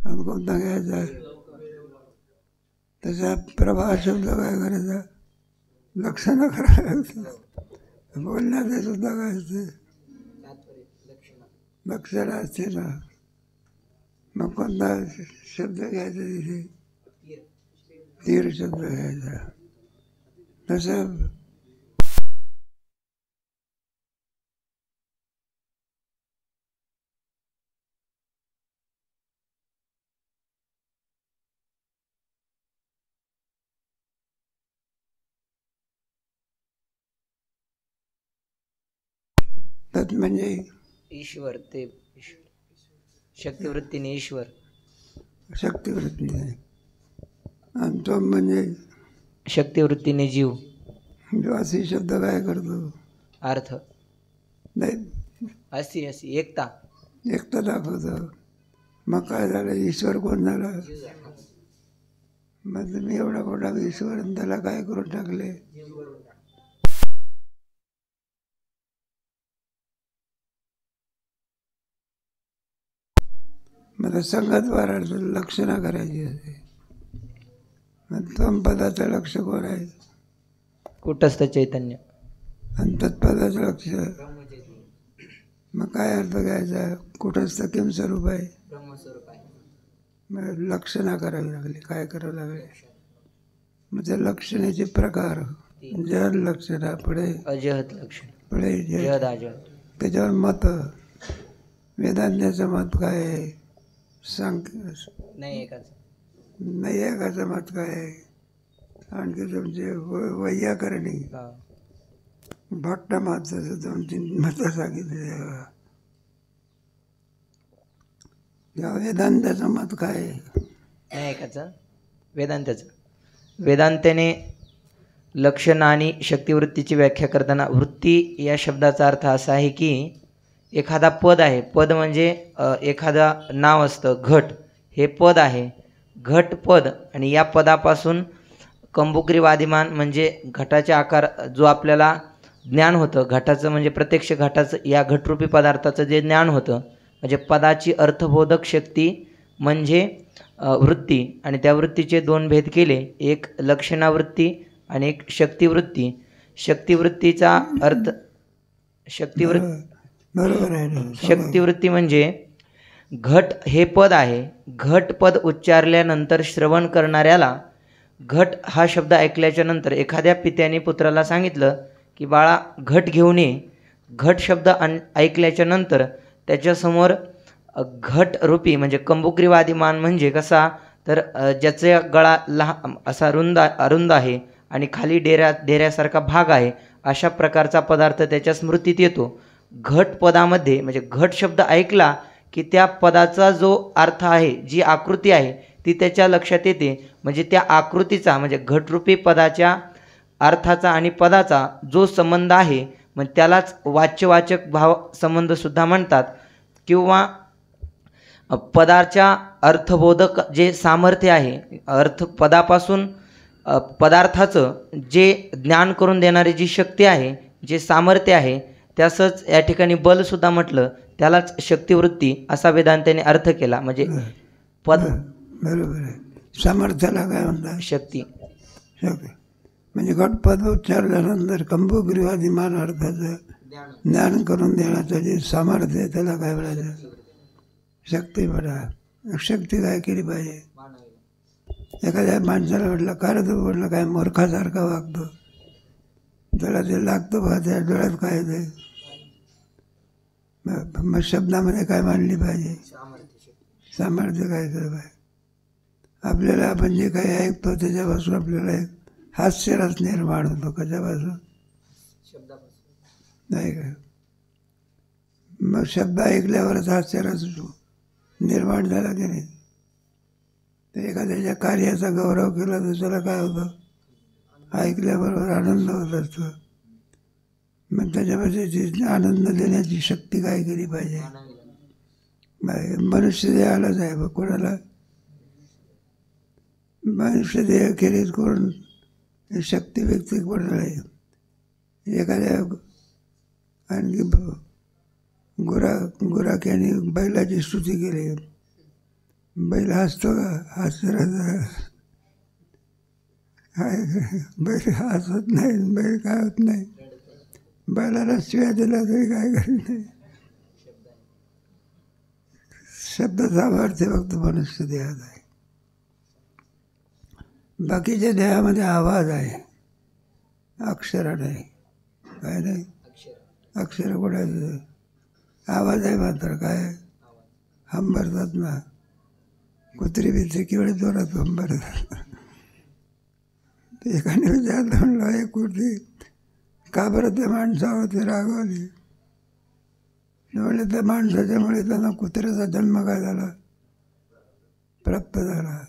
आणि कोणता घ्यायचा? त्याचा प्रभा शब्द काय करायचा? लक्षणं करायला लागते. बोलण्याचे सुद्धा काय असते? लक्षणं असते ना. मग कोणता शब्द घ्यायचा तिथे? तीर शब्द घ्यायचा. तसं तत् म्हणजे ईश्वर, ते शक्तिवृत्तीने ईश्वर, शक्तिवृत्ती आहे. आणि तो म्हणजे शक्तिवृत्तीने जीव. जो असे शब्द काय करतो? अर्थ नाही, असी असी एकता, एकटा दाखवतो. मग काय झालं? ईश्वर कोण झाला? मग तुम्ही एवढा मोठा ईश्वर आणि त्याला काय करून टाकले? मग संगत वारायचं लक्षणा करायची असते. मग त्वम पदाचं लक्ष कोण आहे? कुटस्थ चैतन्य. आणि तत्पदाचं लक्ष मग काय अर्थ घ्यायचा? कुठंच तर किम स्वरूप आहे. मग लक्षणा करावी लागली. काय करावं लागले? मग त्या लक्षणाचे प्रकार, जड लक्षणा, पुढे अजहत लक्षण, पुढे जहद अजहत. त्याच्यावर मत. वेदांताचं मत काय आहे? नाही एकाच, नाही एकाचं मत काय आहे? आणखी तुमचे वैयाकरणी भट्ट मताचं 2-3 मतं सांगितले. या वेदांताचं मत काय आहे? नाही एकाचं, वेदांताचं. वेदांताने लक्षण आणि शक्तिवृत्तीची व्याख्या करताना वृत्ती या शब्दाचा अर्थ असा आहे की एखादा पद आहे. पद म्हणजे एखादा नाव असतं. घट हे पद आहे. घट पद, आणि या पदापासून कंबुक्री वादिमान म्हणजे घटाचे आकार जो आपल्याला ज्ञान होतं, घटाचं म्हणजे प्रत्यक्ष घटाचं, या घटरूपी पदार्थाचं जे ज्ञान होतं, म्हणजे पदाची अर्थबोधक शक्ती म्हणजे वृत्ती. आणि त्या वृत्तीचे 2 भेद केले, एक लक्षणावृत्ती आणि एक शक्तिवृत्ती. शक्तिवृत्तीचा अर्थ बरोबर आहे. शक्तिवृत्ती म्हणजे घट हे पद आहे. घट पद उच्चारल्यानंतर श्रवण करणाऱ्याला, घट हा शब्द ऐकल्याच्या नंतर एखाद्या पित्याने पुत्राला सांगितलं की बाळा घट घेऊन ये. घट शब्द ऐकल्याच्या नंतर त्याच्यासमोर घट रूपी म्हणजे कंबुक्रीवादिमान म्हणजे कसा, तर ज्याचा गळा असा अरुंद आहे आणि खाली डेऱ्यासारखा भाग आहे, अशा प्रकारचा पदार्थ त्याच्या स्मृतीत येतो. घट पदामध्ये म्हणजे घट शब्द ऐकला की त्या पदाचा जो अर्थ आहे, जी आकृती आहे, ती त्याच्या लक्षात येते. म्हणजे त्या आकृतीचा म्हणजे घटरूपी पदाच्या अर्थाचा आणि पदाचा जो संबंध आहे, मग त्यालाच वाच्यवाचक भाव संबंधसुद्धा म्हणतात. किंवा पदाच्या अर्थबोधक जे सामर्थ्य आहे, अर्थ पदापासून पदार्थाचं जे ज्ञान करून देणारी जी शक्ती आहे, जे सामर्थ्य आहे, त्यासच या ठिकाणी बलसुद्धा म्हटलं, त्यालाच शक्तिवृत्ती असा वेदांताने अर्थ केला. म्हणजे पद बरोबर आहे. सामर्थ्याला काय म्हणतात? शक्ती. शक्ती म्हणजे घटपद उच्चारल्यानंतर कंबुक्रीवादिमान अर्थाचं ज्ञान करून देण्याचं जे सामर्थ्य आहे त्याला काय म्हणायचं? शक्ती म्हणा. शक्ती काय केली पाहिजे? एखाद्या माणसाला म्हटलं काय तू म्हटलं काय मूर्खासारखा वागतो, त्याला ते लागतं बघा, त्या डोळ्यात काय ते मग शब्दामध्ये काय मांडली पाहिजे? सामर्थ्य काय केलं पाहिजे? आपल्याला आपण जे काही ऐकतो त्याच्यापासून आपल्याला एक हास्यरस निर्माण होतो. कशापासून? नाही का? मग शब्द ऐकल्यावरच हास्यरस निर्माण झाला की नाही? तर एखाद्याच्या कार्याचा गौरव केला तर त्याला काय होतं? ऐकल्याबरोबर आनंद होत असतो. मग त्याच्यापाशी आनंद देण्याची शक्ती काय केली पाहिजे? मनुष्य देहालाच आहे. बघ कोणाला मनुष्य देह केलीच कोण शक्ती व्यक्ती कोण आहे? एखाद्या आणखी गुराख्याने बैलाची स्तुती केली, बैल हसतो का? हसत बैल हसत नाही, बैल काय होत नाही. बैलाला शिव्या दिला तरी काय करत नाही. शब्दाचा अर्थ फक्त मनुष्य देहात आहे. बाकीच्या देहामध्ये आवाज आहे, अक्षर नाही. काय नाही, अक्षर कुठे आवाज आहे मात्र. काय हंबरतात ना, कुत्री बित्री केवढे जोरात हंबरतात. एकाने विचारलं, म्हणलं एक कुत्री का बरं त्या माणसावरती रागवली. म्हणले त्या माणसाच्यामुळे त्यांना कुत्र्याचा जन्म काय झाला, प्राप्त झाला.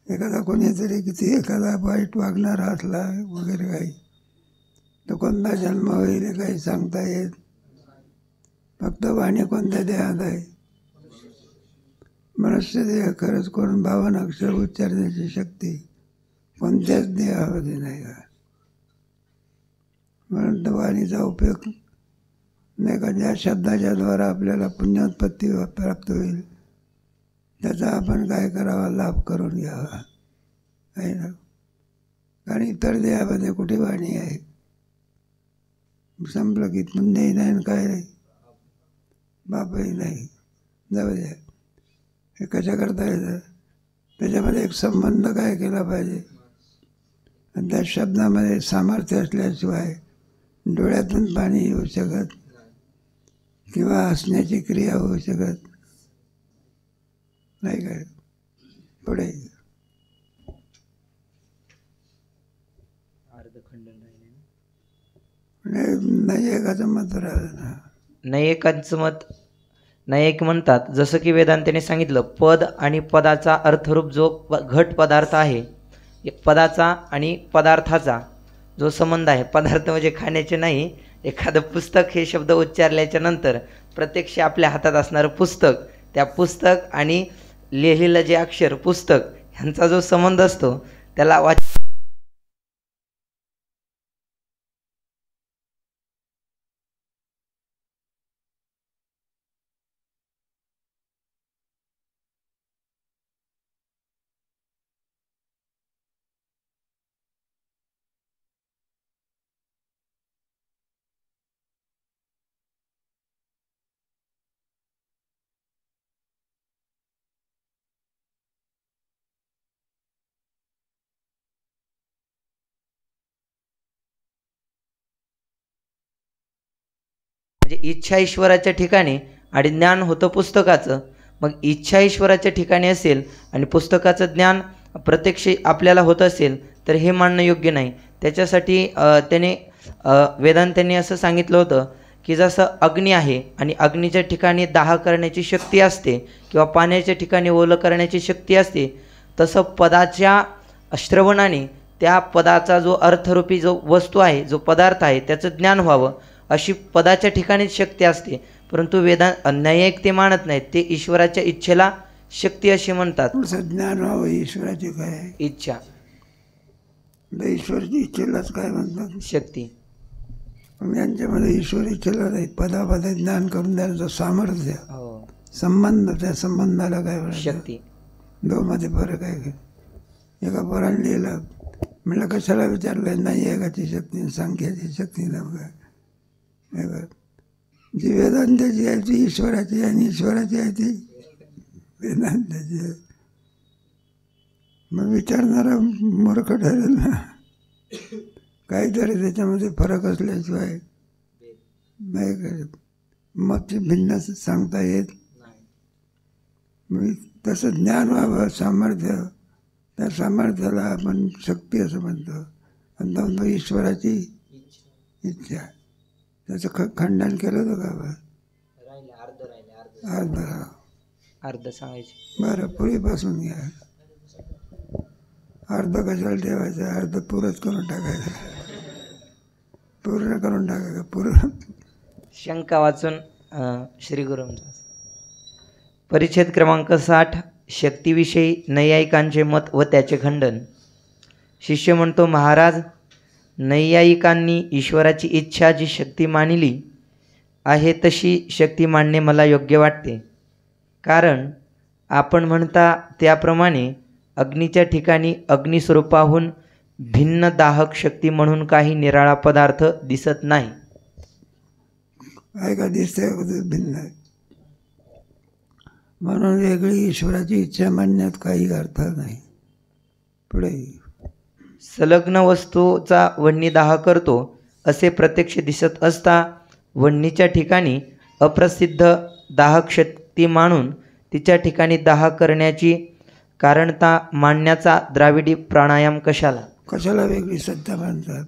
एखादा कोणीतरी किती एखादा वाईट वागणारा असला वगैरे काही तर कोणता जन्म होईल हे काही सांगता येत. फक्त वाणी कोणत्या देहात आहे? मनुष्य देह. खरंच करून 52 अक्षर उच्चारण्याची शक्ती कोणत्याच देहामध्ये नाही का. म्हणून तर वाणीचा उपयोग नाही का, ज्या शब्दाच्या द्वारा आपल्याला पुण्योत्पत्ती प्राप्त होईल त्याचा आपण काय करावा, लाभ करून घ्यावा आहे ना. कारण इतर देहामध्ये कुठे वाणी आहे? संपलं की पुण्यही नाही आणि काय नाही, बापही नाही. जाऊ द्या. हे कशा करता येतं? त्याच्यामध्ये एक संबंध काय केला पाहिजे. आणि त्या शब्दामध्ये सामर्थ्य असल्याशिवाय डोळ्यातून पाणी येऊ शकत किंवा हसण्याची क्रिया होऊ शकत नाही. काय पुढे नैयिकाचं मत राहिलं ना. नैयिकांचं मत, नैयिक म्हणतात जसं की वेदांताने सांगितलं, पद आणि पदाचा अर्थरूप जो घट पदार्थ आहे, पदाचा आणि पदार्थाचा जो संबंध आहे, पदार्थ म्हणजे खाण्याचे नाही, एखादं पुस्तक हे शब्द उच्चारल्याच्या नंतर प्रत्यक्ष आपल्या हातात असणारं पुस्तक, त्या पुस्तक आणि लिहिलेलं जे अक्षर पुस्तक ह्यांचा जो संबंध असतो त्याला म्हणजे इच्छा ईश्वराच्या ठिकाणी आणि ज्ञान होतं पुस्तकाचं. मग इच्छा ईश्वराच्या ठिकाणी असेल आणि पुस्तकाचं ज्ञान प्रत्यक्ष आपल्याला होत असेल तर हे मानणं योग्य नाही. त्याच्यासाठी त्याने वेदांतांनी असं सांगितलं होतं की जसं अग्नी आहे आणि अग्नीच्या ठिकाणी दाह करण्याची शक्ती असते किंवा पाण्याच्या ठिकाणी ओलं करण्याची शक्ती असते, तसं पदाच्या श्रवणाने त्या पदाचा जो अर्थरूपी जो वस्तू आहे, जो पदार्थ आहे, त्याचं ज्ञान व्हावं अशी पदाच्या ठिकाणीच शक्ती असते. परंतु नैयिक ते मानत नाहीत, ते ईश्वराच्या इच्छेला शक्ती अशी म्हणतात. ज्ञान व्हावं ईश्वराची काय इच्छा, ईश्वराची इच्छेलाच काय म्हणतात शक्ती. यांच्यामध्ये ईश्वर इच्छेला नाही, पदापदा ज्ञान करून द्यायचं सामर्थ्य, संबंध, त्या संबंधाला काय म्हणतात शक्ती. दोमध्ये फरक आहे. एका पोराने लिहिलं, म्हटलं कशाला विचारलं, नाही एकाची शक्ती सांख्याची शक्ती नव्हे. जी वेदांताची आहे ती ईश्वराची आणि ईश्वराची आहे ती वेदांताची आहे. मग विचारणारा मूर्ख ठरेल ना. काहीतरी त्याच्यामध्ये फरक असल्याशिवाय नाही काय मत भिन्न सांगता येत. तसं ज्ञान व्हावं, सामर्थ्य, त्या सामर्थ्याला आपण शक्ती असं म्हणतो. आणि म्हणतो ईश्वराची इच्छा. त्याचं खंडन केलं होतं का? अर्ध सांगायचे. बरं, पुरीपासून घ्या. अर्ध कशाला ठेवायचं, अर्ध पुरंच करून टाकायचं, पूर्ण करून टाकायचं. पूर्ण शंका वाचून श्री गुरूंचा परिच्छेद क्रमांक 60 शक्तीविषयी नैयायिकांचे मत व त्याचे खंडन. शिष्य म्हणतो, महाराज, नैयायिकांनी ईश्वराची इच्छा जी शक्ती मानली आहे तशी शक्ती मानणे मला योग्य वाटते. कारण आपण म्हणता त्याप्रमाणे अग्नीच्या ठिकाणी अग्निस्वरूपाहून भिन्न दाहक शक्ती म्हणून काही निराळा पदार्थ दिसत नाही. काय का दिसतंय भिन्न आहे म्हणून वेगळी ईश्वराची इच्छा म्हणण्यात काही अर्थ नाही. पुढे संलग्न वस्तूचा वह्नी दाह करतो असे प्रत्यक्ष दिसत असता वह्नीच्या ठिकाणी अप्रसिद्ध दाहक शक्ती मानून तिच्या ठिकाणी दाह करण्याची कारणता मांडण्याचा द्राविडी प्राणायाम कशाला? कशाला वेगळी सत्ता मानतात?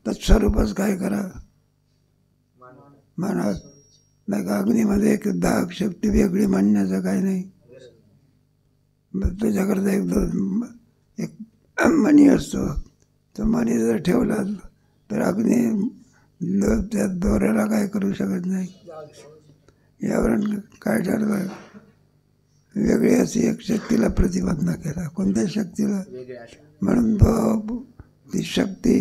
तत्स्वरूपच काय करा म्हणा. नाही का अग्नीमध्ये एक दाहक शक्ती वेगळी मांडण्याचं काही नाही. त्याच्याकरता एक मणी असतो. तो मणी जर ठेवला तर अग्नी त्या दोऱ्याला काय करू शकत नाही. यावरून काय ठरलं? वेगळी अशी एक शक्तीला प्रतिबंध केला. कोणत्या शक्तीला? म्हणून ती शक्ती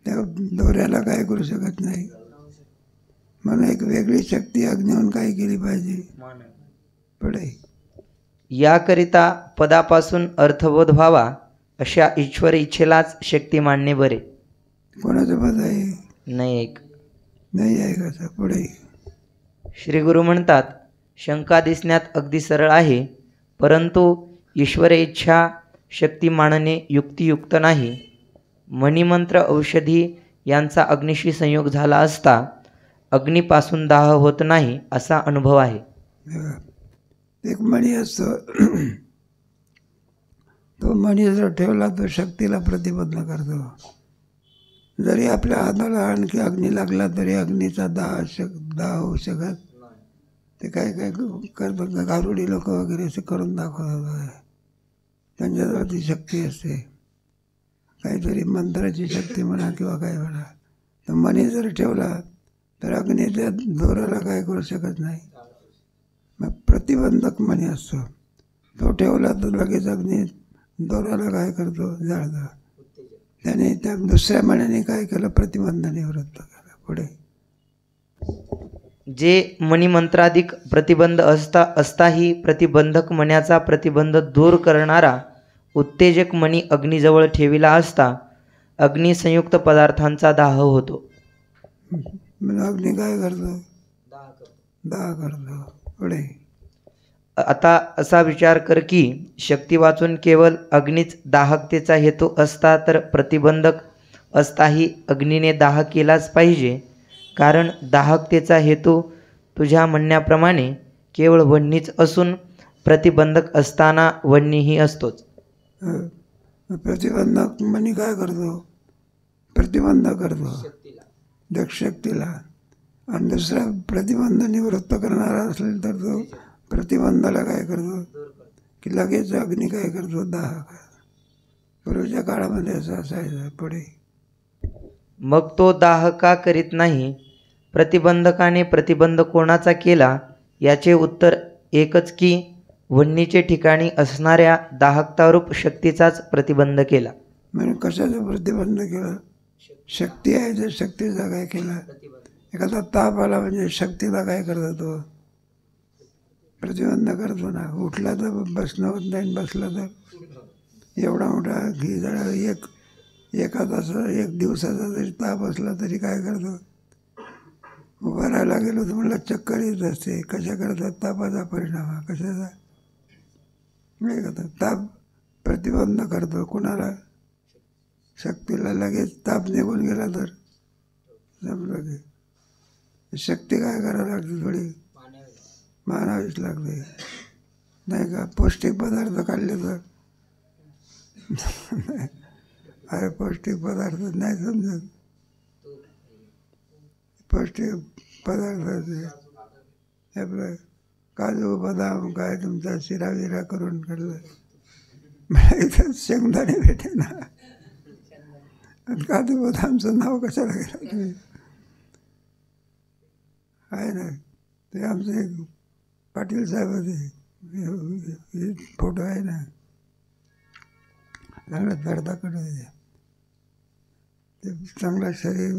त्या दोऱ्याला काय करू शकत नाही. म्हणून एक वेगळी शक्ती अग्नीहून काय केली पाहिजे? पुढे याकरिता पदापासून अर्थबोध व्हावा अशा ईश्वर इच्छेलाच शक्ती मानणे बरे. कोणाचं पद आहे? नाही आहे कसं? पुढे श्री गुरु म्हणतात, शंका दिसण्यात अगदी सरळ आहे, परंतु ईश्वर इच्छा शक्ती मानणे युक्तियुक्त नाही. मणिमंत्र औषधी यांचा अग्निशी संयोग झाला असता अग्नीपासून दाह होत नाही असा अनुभव आहे. एक मणी असतो. तो मणी जर ठेवला तो शक्तीला प्रतिबंध करतो. जरी आपल्या हाताला आणखी अग्नी लागला तरी अग्नीचा दाह होऊ शकत. ते काय काय करतात गारुडी लोक वगैरे असे करून दाखवतात. त्यांच्याजवळ ती शक्ती असते. काहीतरी मंत्राची शक्ती म्हणा किंवा काय म्हणा. तर मणी जर ठेवला तर अग्नी त्या दोऱ्याला काय करू शकत नाही. मग प्रतिबंधक मणी असतो. तो ठेवला तर लगेच अग्नी दोऱ्याला काय करतो? जाळतो. त्याने त्या दुसऱ्या मण्याने काय केलं? प्रतिबंध निवृत्त केला. पुढे जे मणिमंत्राधिक प्रतिबंध असताही प्रतिबंधक मण्याचा प्रतिबंध दूर करणारा उत्तेजक मणी अग्नीजवळ ठेविला असता अग्निसंयुक्त पदार्थांचा दाह होतो. अग्नी काय करतो? दाह करतो. पुढे आता असा विचार कर की शक्ती वाचून केवळ अग्नीच दाहकतेचा हेतू असता तर प्रतिबंधक असताही अग्नीने दाह केलाच पाहिजे. कारण दाहकतेचा हेतू तुझ्या म्हणण्याप्रमाणे केवळ वह्नीच असून प्रतिबंधक असताना वह्नीही असतोच. प्रतिबंधक मणी काय करतो? प्रतिबंध करतो शक्तीला. आणि दुसरा प्रतिबंध निवृत्त करणारा असेल तर तो प्रतिबंधाला काय करतो? की लगेच अग्नी काय करतो? दाह करतो. पूर्वीच्या काळामध्ये असं असायचं. पुढे मग तो दाह का करीत नाही? प्रतिबंधकाने प्रतिबंध कोणाचा केला? याचे उत्तर एकच की वह्नीचे ठिकाणी असणाऱ्या दाहकतारूप शक्तीचाच प्रतिबंध केला. म्हणजे कशाचा प्रतिबंध केला? शक्ती आहे तर शक्तीचा काय केला? एखादा ताप आला म्हणजे शक्तीला काय करतो? तो प्रतिबंध करतो ना. उठला तर बसणं होत नाही, बसला तर एवढा मोठा घी जळा एका तासा एक दिवसाचा जरी ताप असला तरी काय करतो? उभं राहायला गेलो तर म्हणलं चक्कर येत असते. कशा करतात? तापाचा परिणाम हा. कशाचा? नाही करतात. ताप प्रतिबंध करतो कोणाला? शक्तीला. लगेच ताप निघून गेला तर जमलं की शक्ती काय करावं लागते? थोडी मानावीच लागते नाही का? पौष्टिक पदार्थ खाल्ले तर अरे पौष्टिक पदार्थ नाही समजत. पौष्टिक पदार्थ आपलं काजू बदाम काय तुमचा शिरा विरा करून खाल्लं. मला इथं शेंगदाणे भेटे ना. काजू बदामचं नाव कशाला गेलं तुम्ही? आहे ना ते आमचे पाटील साहेब होते. फोटो आहे ना. चांगलं धडधाकट होते. ते चांगलं शरीर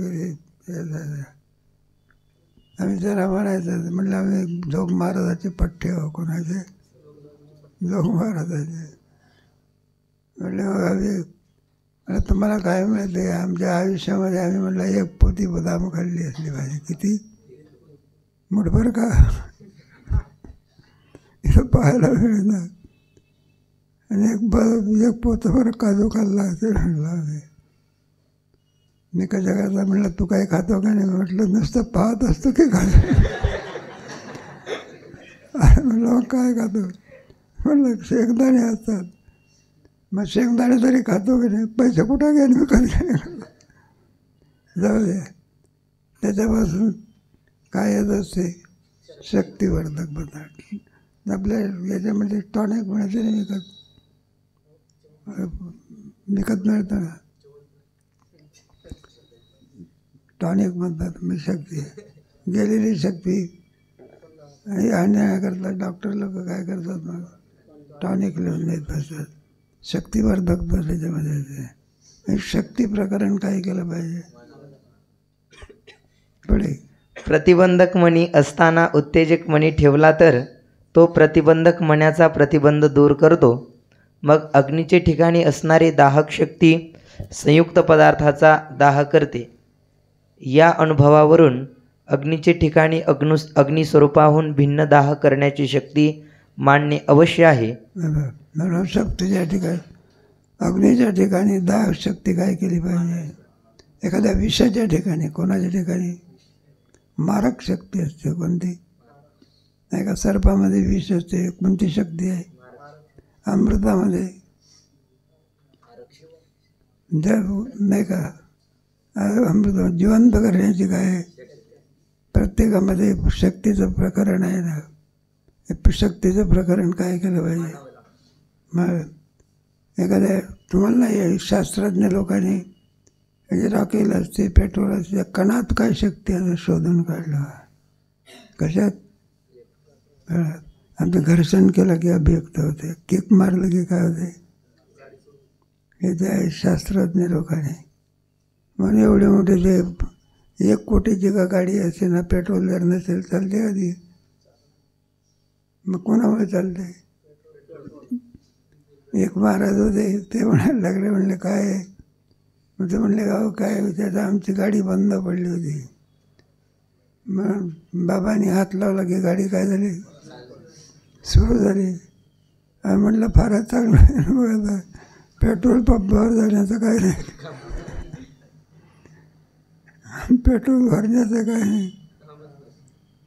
आम्ही जरा म्हणायचं, म्हटलं आम्ही जोग महाराजाचे पठ्ठे हो. कोणाचे? जोग महाराजाचे. म्हटलं मग आम्ही, म्हटलं तुम्हाला काय मिळते? आमच्या आयुष्यामध्ये आम्ही म्हटलं 1 पोती बदाम खाल्ली असली पाहिजे. किती? मुठभर का? इथं पाहायला मिळणार. आणि एक पोतभर काजू खाल्ला असेल म्हणलं आम्ही. मी कशा करता म्हणलं तू काही खातो का नाही? म्हटलं नुसतं पाहत असतो की खातो. म्हणलं मग काय खातो? म्हणलं शेंगदाणे असतात. मग शेंगदाणे तरी खातो की नाही? पैसे कुठं घेईन मी? कधी जाऊ दे. त्याच्यापासून काय येत असते? शक्तिवर्धक पदार्थ. आपल्या याच्यामध्ये टॉनिक मिळते नाही विकत मिळतं ना, टॉनिक म्हणतात. मी शक्ती गेलेली शक्ती आणि आणण्याकरता डॉक्टर लोक काय करतात? मग टॉनिक लिहून देत असतात. शक्तिवर्धक तर त्याच्यामध्ये शक्ती प्रकरण काय केलं पाहिजे? पुढे प्रतिबंधक मणी असताना उत्तेजक मणी ठेवला तर तो प्रतिबंधक मण्याचा प्रतिबंध दूर करतो. मग अग्नीचे ठिकाणी असणारी दाहक शक्ती संयुक्त पदार्थाचा दाह करते. या अनुभवावरून अग्नीचे ठिकाणी अग्निस्वरूपाहून भिन्न दाह करण्याची शक्ती मांडणे अवश्य आहे. म्हणून शक्तीच्या ठिकाणी, अग्नीच्या ठिकाणी दाह शक्ती काय केली पाहिजे? एखाद्या विषाच्या ठिकाणी, कोणाच्या ठिकाणी मारक शक्ती असते. कोणती? नाही का सर्पामध्ये विष असते, कोणती शक्ती आहे? अमृतामध्ये नाही का अमृत जिवंत करण्याची काय आहे? प्रत्येकामध्ये शक्तीचं प्रकरण आहे ना. शक्तीचं प्रकरण काय केलं पाहिजे? मग एखाद्या तुम्हाला नाही शास्त्रज्ञ लोकांनी म्हणजे रॉकेल असते, पेट्रोल असते, कणात काय शक्ती आहे शोधून काढलं. कशात? आमचं घर्षण केलं की अभिव्यक्त होते, किक मारलं की काय होते? हे जे आहे शास्त्रज्ञ लोकांनी. म्हणून एवढे मोठे जे 1 कोटीची का गाडी असेल ना, पेट्रोल जर नसेल चालते आधी. मग कोणामुळे चालते? एक महाराज होते, ते म्हणायला लागले, म्हणले काय आहे? मग ते म्हणले गाव काय? त्याचं आमची गाडी बंद पडली होती. मग बाबांनी हात लावला की गाडी काय झाली? सुरू झाली. आणि म्हटलं फारच चांगलं आहे. मग आता पेट्रोल पंपावर जाण्याचं काय नाही, पेट्रोल भरण्याचं काय नाही,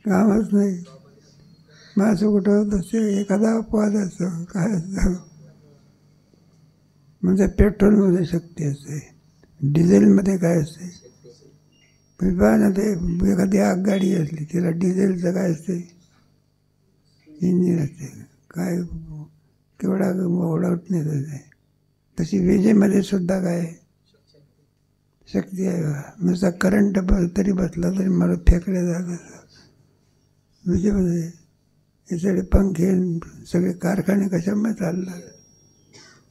कामच नाही. मग असं कुठं होत असते? एखादा अपवाद असतो, काय असतं? म्हणजे पेट्रोलमध्ये शक्ती असते, डिझेलमध्ये काय असते? ना ते एखादी आगगाडी असली तिला डिझेलचं काय असते? इंजिन असते. काय केवढा ओढवत नाही त्याचे. तशी विजेमध्ये सुद्धा काय शक्ती आहे? नुसता करंट तरी बसला तरी मला फेकले जात. विजेमध्ये हे सगळे पंखे सगळे कारखाने कशामध्ये चालतात?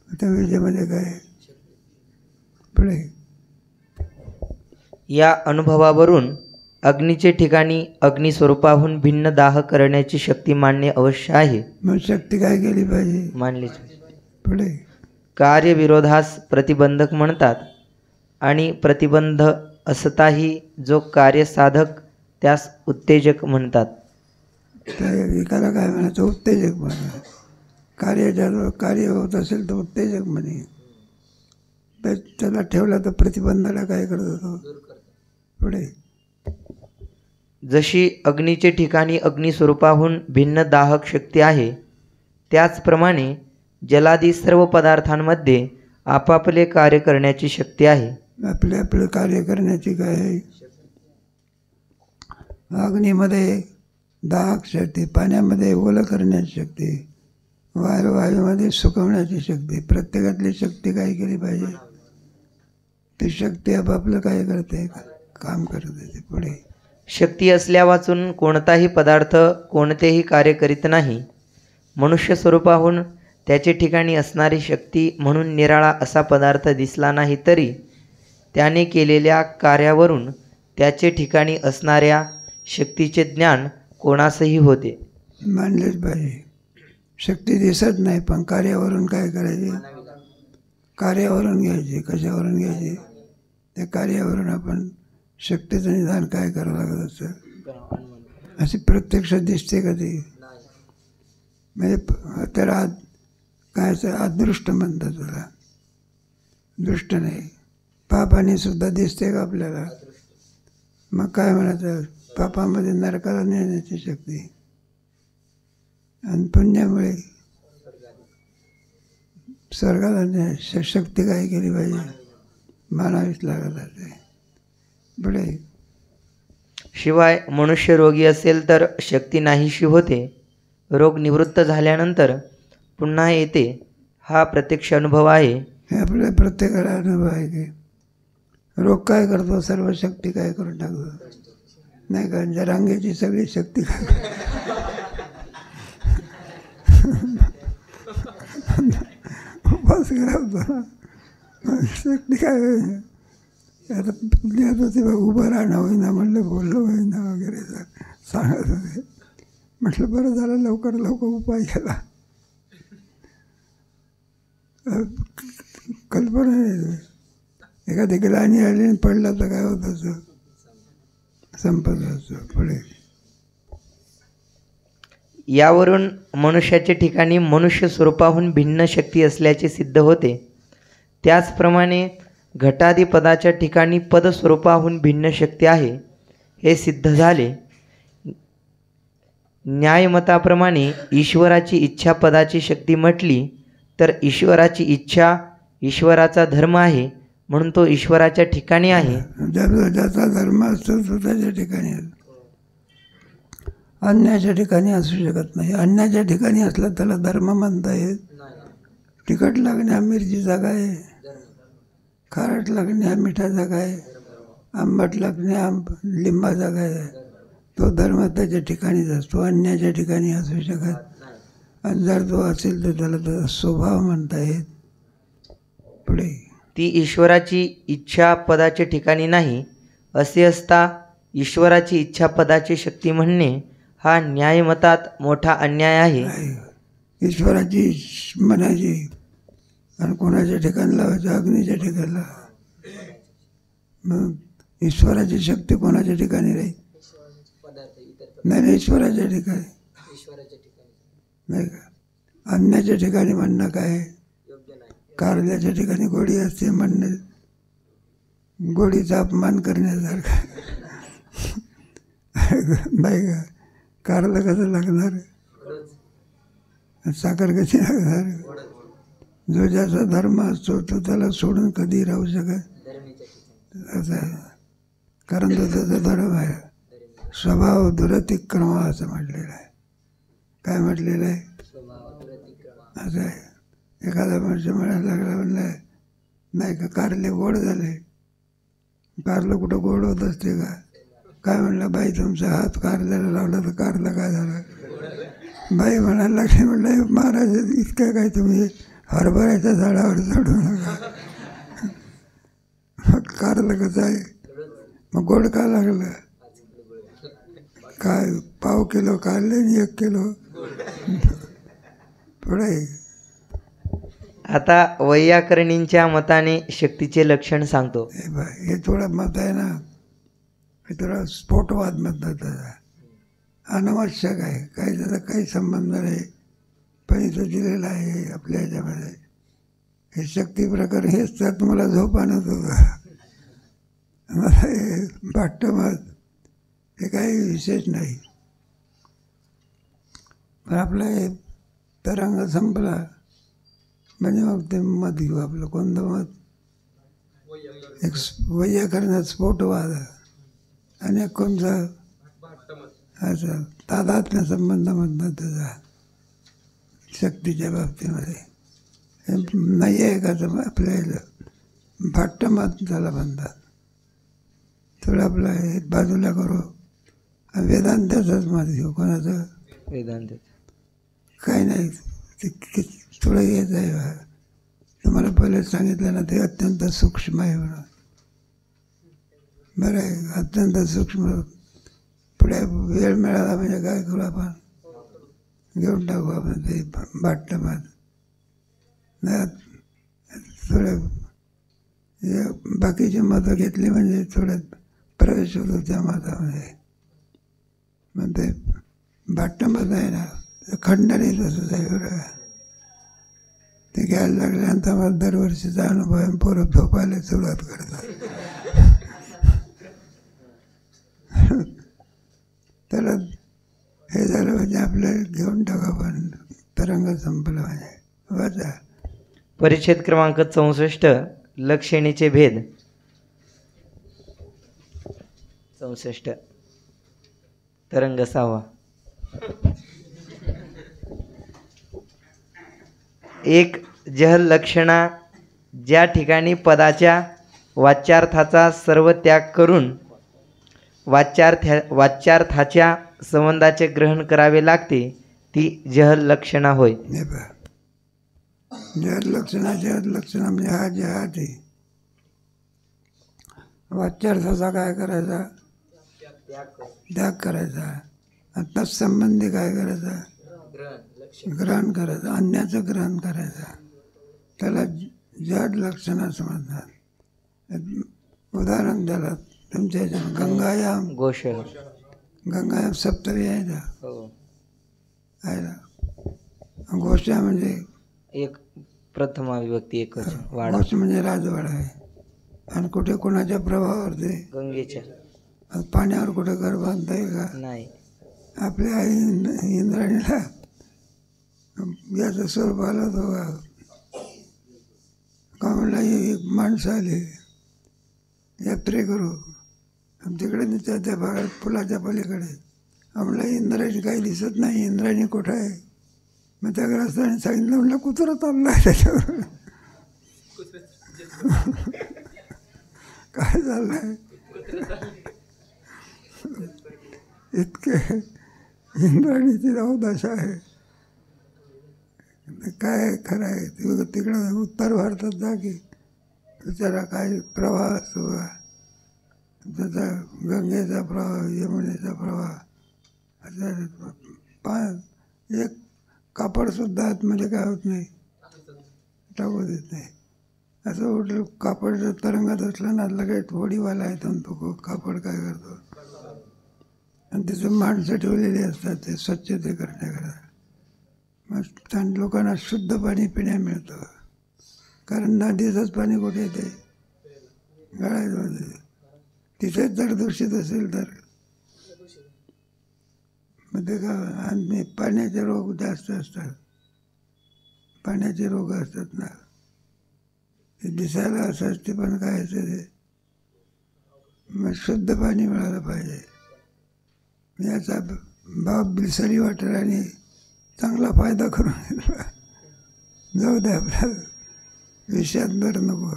आता विजेमध्ये काय? पुढे या अनुभवावरून अग्नीचे ठिकाणी अग्निस्वरूपाहून भिन्न दाह करण्याची शक्ती मांडणे अवश्य आहे. मग शक्ती काय केली पाहिजे? मानलीच. पुढे कार्यविरोधास प्रतिबंधक म्हणतात आणि प्रतिबंध असताही जो कार्यसाधक त्यास उत्तेजक म्हणतात. एकाला काय म्हणायचं? उत्तेजक म्हणा. कार्य होत असेल तर उत्तेजक म्हणे. तर त्याला ठेवला तर प्रतिबंधाला काय करत होतो? पुढे जशी अग्नीचे ठिकाणी अग्निस्वरूपाहून भिन्न दाहक शक्ती आहे, त्याचप्रमाणे जलादी सर्व पदार्थांमध्ये आपापले कार्य करण्याची शक्ती आहे. आपले आपले कार्य करण्याची काय आहे? अग्नीमध्ये दाहक शक्ती, पाण्यामध्ये ओलं करण्याची शक्ती, वायूमध्ये सुकवण्याची शक्ती. प्रत्येकातली शक्ती काय केली पाहिजे? ती शक्ती आपापलं काय करते? काम करते. पुढे शक्ती असल्यावाचून कोणताही पदार्थ कोणतेही कार्य करीत नाही. मनुष्य स्वरूपाहून त्याचे ठिकाणी असणारी शक्ती म्हणून निराळा असा पदार्थ दिसला नाही तरी त्याने केलेल्या कार्यावरून त्याचे ठिकाणी असणाऱ्या शक्तीचे ज्ञान कोणासही होते. मानलेच पाहिजे. शक्ती दिसत नाही, पण कार्यावरून काय करायचे, कार्यावरून घ्यायचे. कशावरून घ्यायचे, त्या कार्यावरून आपण शक्तीचं निदान काय करावं लागत असतं. अशी प्रत्यक्ष दिसते का ती, म्हणजे त्याला काय अदृष्ट म्हणतात, त्याला दृष्ट नाही. पापाने सुद्धा दिसते का आपल्याला, मग काय म्हणायचं, पापामध्ये नरकाला नेण्याची शक्ती, आणि पुण्यामुळे स्वर्गाला नेण्याची शक्ती काय केली पाहिजे, मानावीच लागत असते. पुढे शिवाय मनुष्य रोगी असेल तर शक्ती नाहीशी होते. रोग निवृत्त झाल्यानंतर पुन्हा येते, हा प्रत्यक्ष अनुभव आहे. हे आपल्या प्रत्येकाला अनुभव आहे की रोग काय करतो, सर्व शक्ती काय करून टाकतो, नाही का. जरांगेची सगळी शक्ती काय उपास करावतो, शक्ती काय आता ते उभं राहणं होईना, म्हटलं बोललं होईना वगैरे सांगत होते. म्हटलं बरं झालं लवकर उपाय केला. कल्पना नाही, एखादी ग्लानी आली आणि पडलं तर काय होत असं, संपत असं. पुढे यावरून मनुष्याच्या ठिकाणी मनुष्य स्वरूपाहून भिन्न शक्ती असल्याचे सिद्ध होते. त्याचप्रमाणे घटादी पदाच्या ठिकाणी पद स्वरूपाहून भिन्न शक्ती आहे, हे सिद्ध झाले. न्यायमताप्रमाणे ईश्वराची इच्छा पदाची शक्ती म्हटली तर ईश्वराची इच्छा ईश्वराचा धर्म आहे, म्हणून तो ईश्वराच्या ठिकाणी आहे. ज्याचा धर्म असतो तो त्याच्या ठिकाणी, अन्याच्या ठिकाणी असू शकत नाही. अन्याच्या ठिकाणी असला त्याला धर्म म्हणता येत. तिखट लागणे हा मिरचीचा काय, खारट लागणे हा मिठाचा काय, आंबट लागणे हा लिंबाचा काय, तो धर्म त्याच्या ठिकाणीच असतो, अन्याच्या ठिकाणी असू शकत. आणि जर तो असेल तर त्याला त्याचा स्वभाव म्हणता येत. पुढे ती ईश्वराची इच्छा पदाच्या ठिकाणी नाही, असे असता ईश्वराची इच्छा पदाची शक्ती म्हणणे हा न्यायमतात मोठा अन्याय आहे. ईश्वराची म्हणायची आणि कोणाच्या ठिकाणी लावायचं, अग्नीच्या ठिकाणी. मग ईश्वराची शक्ती कोणाच्या ठिकाणी राहील, नाही ईश्वराच्या ठिकाणी नाही का. अन्याच्या ठिकाणी म्हणणं काय, कारल्याच्या ठिकाणी गोडी असते म्हणणे गोडीचा अपमान करण्यासारखा नाही का. कारलं कसं लागणार, साखर कशी लागणार. जो ज्याचा धर्म असतो तो त्याला सोडून कधी राहू शकत असं आहे, कारण तो त्याचा धर्म आहे. स्वभाव दुरतिक्रम असं म्हटलेलं आहे. काय म्हटलेलं आहे असं आहे. एखादा माणूस म्हणायला लागला, म्हणलं नाही का कारले गोड झाले. कारलं कुठं गोड होत असते का. काय म्हणलं, बाई तुमचा हात कारल्याला लावला तर कारला काय झालं. बाई म्हणायला लागले, म्हणलं महाराज इतकं काय तुम्ही हरभऱ्याच्या झाडावर चढू नका. मग कारलं कसं आहे, मग गोड का लागलं, काय पाव किलो कारले आणि 1 किलो पुढे. आता वैयाकरणींच्या मताने शक्तीचे लक्षण सांगतो. हे थोडं मत आहे ना, हे थोडा स्फोटवाद म्हणतात त्याचा, अनावश्यक आहे, काही त्याचा काही संबंध नाही. पण इथं दिलेलं आहे आपल्या ह्याच्यामध्ये हे शक्ती प्रकार. हेच तर तुम्हाला झोप आणत होतं. मला हे वाटतं मत, हे काही विशेष नाही. पण आपलं हे तरंग संपला म्हणजे मग ते मत घेऊ आपलं. कोणतं मत, एक वैयाकरणात स्फोटवाद आणि कोणता असं तादात्म्य संबंध म्हणतात त्याचा शक्तीच्या बाबतीमध्ये. हे नाही आहे का तर आपल्या भाट्ट मत त्याला म्हणतात. थोडं आपलं हे बाजूला करू, वेदांताचंच मत घेऊ. कोणाचं, वेदांत. काही नाही, ते थोडं येत आहे. तुम्हाला पहिले सांगितलं ना, ते अत्यंत सूक्ष्म आहे म्हणून. बरं आहे, अत्यंत सूक्ष्म पुढे वेळ मिळाला म्हणजे काय करू आपण, घेऊन टाकू आपण ते बाटमात. थोडं बाकीची मतं घेतली म्हणजे थोडं प्रवेश होतो त्या मतामध्ये. मग ते बाटमत आहे ना, खंडणी तसंच आहे बरं. ते घ्यायला लागल्यानंतर मला दरवर्षीचा अनुभव आहे. पोरं झोपायला सुरुवात करतात. त्याला हे झालं म्हणजे आपल्याला घेऊन टाका, पण तरंग संपला म्हणजे वाचा. परिच्छेद क्रमांक 64 लक्षणीचे भेद. 64 तरंग 6. एक जहल लक्षणा ज्या ठिकाणी पदाच्या वाच्यार्थाचा सर्व त्याग करून वाच्यार्थाच्या संबंधाचे ग्रहण करावे लागते ती जहल लक्षणा होय. जहल लक्षणा म्हणजे हा जहात आहे. वाच्यार्थाचा काय करायचा, त्याग करायचा. तत्संबंधी काय करायचा, ग्रहण करायचं, अन्याचं ग्रहण करायचं. त्याला जड लक्षणं समजतात. उदाहरण द्याला तुमच्या ह्याच्यात गंगायाम घोष, गंगायाम सप्तमी आहे ना, आहे ना. घोषा म्हणजे एक प्रथमा विभक्ती एकच वाडा. घोष म्हणजे राजवाडा आहे. आणि कुठे कोणाच्या प्रभावावर ते गंगेच्या पाण्यावर कुठे घर बांधता येईल का, नाही. आपल्या आई इंद्राणीला याचं स्वरूप आलं तो का म्हणला, एक माणसं आली यात्रे करू तिकडे त्या भागात पुलाच्या पलीकडे. आम्हाला इंद्राणी काही दिसत नाही, इंद्राणी कुठं आहे. मग त्या ग्रस्ताने सांगितलं, म्हणलं कुत्रं चाललं आहे त्याच्यावर. काय चाललं आहे इतके इंद्राणीची अवदशा आहे. काय खरं आहे. तिकडं उत्तर भारतात जा की बिचारा काय प्रवाह असतो, त्याचा गंगेचा प्रवाह, यमुनेचा प्रवाह. एक कापडसुद्धा आतमध्ये काय होत नाही, टाकू देत नाही. असं उठलं कापड जर तरंगात असलं ना, लगेच होडीवाला येतो तो कापड काय करतो. आणि तिथं माणसं ठेवलेली असतात ते स्वच्छते करण्याकरता. मग लोकांना शुद्ध पाणी पिण्या मिळतं. कारण नदीचंच पाणी कुठे येते, गळ्यामध्ये. तिथेच जर दूषित असेल तर मग ते का. आणि पाण्याचे रोग जास्त असतात, पाण्याचे रोग असतात ना. ते दिसायला असं असते पण काय असते ते. मग शुद्ध पाणी मिळालं पाहिजे. याचा बाप बिसरी वाटेल आणि चांगला फायदा करून घेतला. जाऊ दे, आपल्या विषयात बरं नको.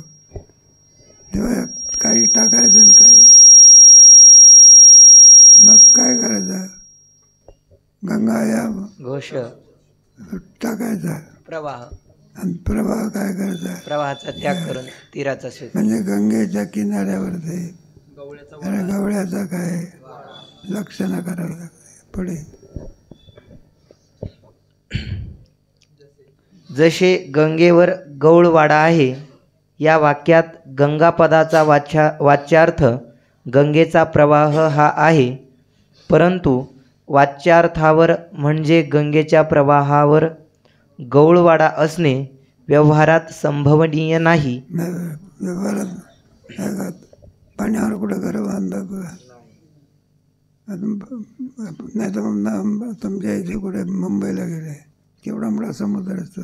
तेव्हा काही टाकायचं आणि काही मग काय करायचं, गंगायाम घोष टाकायचा प्रवाह. आणि प्रवाह काय करायचा, प्रवाहाचा त्याग करून तीराचा स्वीकार. म्हणजे गंगेच्या किनाऱ्यावर ते आणि गवळ्याचा काय लक्षणं करावं लागते पुढे. जसे गंगेवर गौळवाडा आहे या वाक्यात गंगापदाचा वाच्यार्थ गंगेचा प्रवाह हा आहे, परंतु वाच्यार्थावर म्हणजे गंगेच्या प्रवाहावर गौळवाडा असणे व्यवहारात संभवनीय नाही. व्यवहारात पाण्यावर कुठं घर बांधतात नाही तर मग तुमच्या इथे कुठे मुंबईला गेले, केवढा मोठा समुद्र असतो.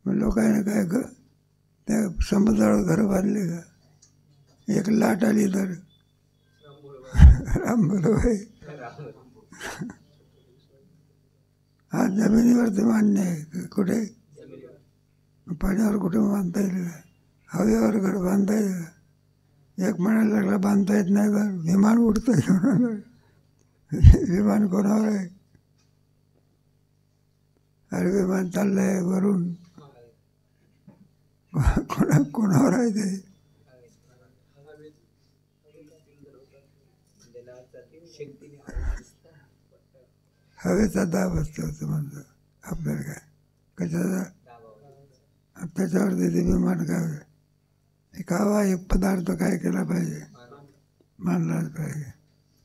मग लोकांनी काय त्या समुद्रावर घर बांधले का. एक लाट आली तर रामबोलो आहे. हा जमिनीवरती मान्य आहे. कुठे पाण्यावर कुठे बांधता येईल का, हवेवर घर बांधता येईल का. एक म्हणायला लागला बांधता येत नाही तर विमान उडतं घेऊन. विमान कोणावर आहे, अरे विमान चाललं आहे वरून, कोणावर आहे ते. हवेचा दाब असतो असं म्हणतो. आपल्याला काय कशाचा त्याच्यावरती ते विमान काय एक हवा एक पदार्थ काय केला पाहिजे, मानलाच पाहिजे.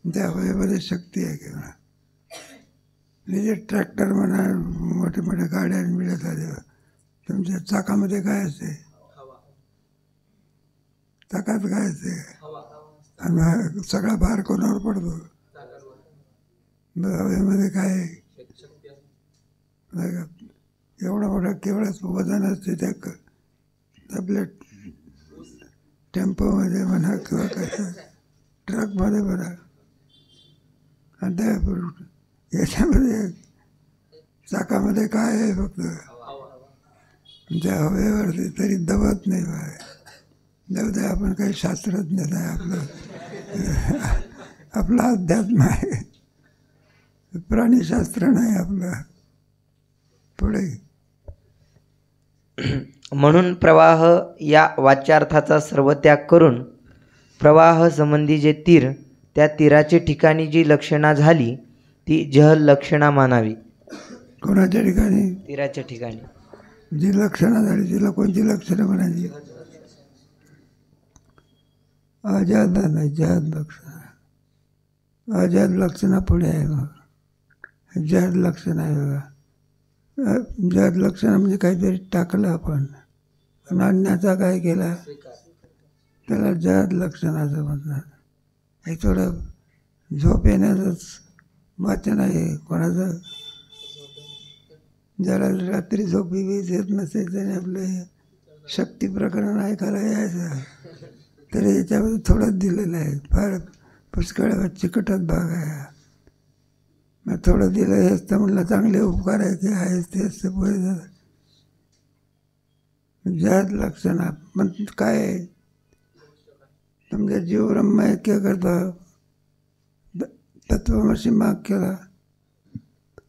त्या हवेमध्ये शक्ती आहे किंवा जे ट्रॅक्टर म्हणा, मोठ्या मोठ्या गाड्या मिळत आहे, तुमच्या चाकामध्ये काय असते, चाकात काय असते, आणि सगळा भार कोणावर पडतो, हवेमध्ये काय एवढा मोठा केवढंच वजन असते त्या आपल्या टेम्पोमध्ये म्हणा किंवा कसं ट्रकमध्ये म्हणा. आणि त्या याच्यामध्ये चाकामध्ये काय आहे फक्त त्या हवेवरती तरी दबत नाही बाय. जाऊ दे, आपण काही शास्त्रज्ञ नाही, आपला अध्यात्म आहे, प्राणीशास्त्र नाही आपलं. पुढे म्हणून प्रवाह या वाच्यार्थाचा सर्व त्याग करून प्रवाह संबंधी जे तीर, त्या तीराची ठिकाणी जी लक्षणा झाली ती जहल लक्षणा मानावी. कोणाच्या ठिकाणी? तीराच्या ठिकाणी जी लक्षणा झाली तिला कोणती लक्षणं म्हणायची? अजाद नाही, जहद लक्षणा. अजाद लक्षणा पुढे आहे, मग जहद लक्षण आहे बघा. जहद लक्षण म्हणजे काहीतरी टाकलं आपण आणि अन्याचा काय केला त्याला जहद लक्षण असं म्हणतात. हे थोडं झोप येण्याचंच वाचन आहे कोणाचं. ज्याला रात्री झोपी बीज येत नसेल त्याने आपले शक्ती प्रकरण ऐकायला यायचं, तरी याच्यामध्ये थोडंच दिलेलं आहे, फार पुष्कळ चिकटच भाग आहे. मग थोडं दिलं हेच तर म्हणलं चांगले उपकार आहे की आहेच तेच ते पुढे झालं. जहद लक्षणा पण काय आहे, तुमच्या जीव ब्रह्म ऐक्य करता तत्वमसी वाक्याला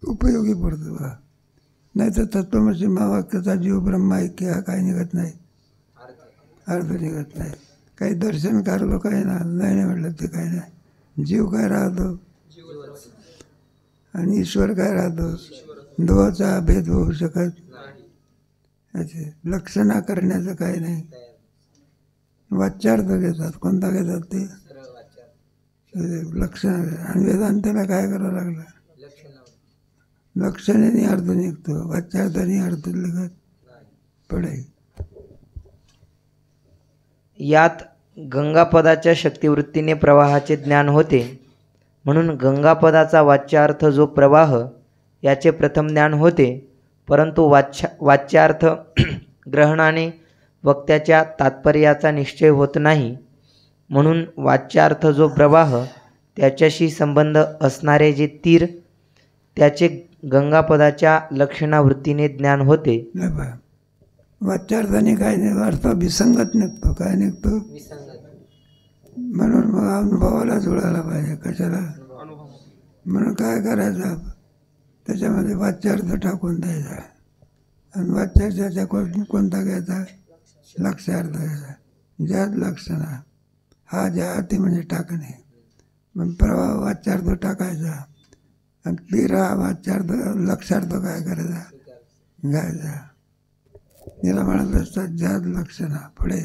उपयोगी पडतो बा. नाही तर तत्वमसी वाक्याचा जीव ब्रह्म ऐक्य हा काही निघत नाही, अर्थ निघत नाही. काही दर्शनकार लोक आहे ना, नाही म्हटलं ते काही नाही. जीव काय राहतो आणि ईश्वर काय राहतो, दोहाचा भेद होऊ शकत याचे लक्षणा करण्याचं काही नाही. वाच्यार्थ घेतात, कोणता घेतात ते लक्षण. आणि वेदांताला काय करावं लागलं, लक्षणाने अर्थ निघतो, वाच्यार्थाने अर्थ निघत पडे. यात गंगापदाच्या शक्तिवृत्तीने प्रवाहाचे ज्ञान होते. म्हणून गंगापदाचा वाच्यार्थ जो प्रवाह याचे प्रथम ज्ञान होते, परंतु वाच्यार्थ ग्रहणाने वक्त्याच्या तात्पर्याचा निश्चय होत नाही. म्हणून वाच्यार्थ जो प्रवाह त्याच्याशी संबंध असणारे जे तीर त्याचे गंगापदाच्या लक्षणावृत्तीने ज्ञान होते. वाच्यार्थाने काय नाही, अर्थ विसंगत निघतो, काय निघतो, म्हणून मग अनुभवाला जुळायला पाहिजे. कशाला? म्हणून काय करायचं, त्याच्यामध्ये वाच्यार्थ टाकून द्यायचा. आणि वाच्यार्थाच्या कोणता घ्यायचा, लक्षार्थ घ्यायचा. ज्यात लक्षणा हा ज्याती म्हणजे टाकणे, मग प्रवाह वाच्यार्थ टाकायचा आणि तीरा वाच्यार्थ लक्षार्थ काय करायचा, घ्यायचा. याला म्हणत असतात ज्यात लक्षणा. पुढे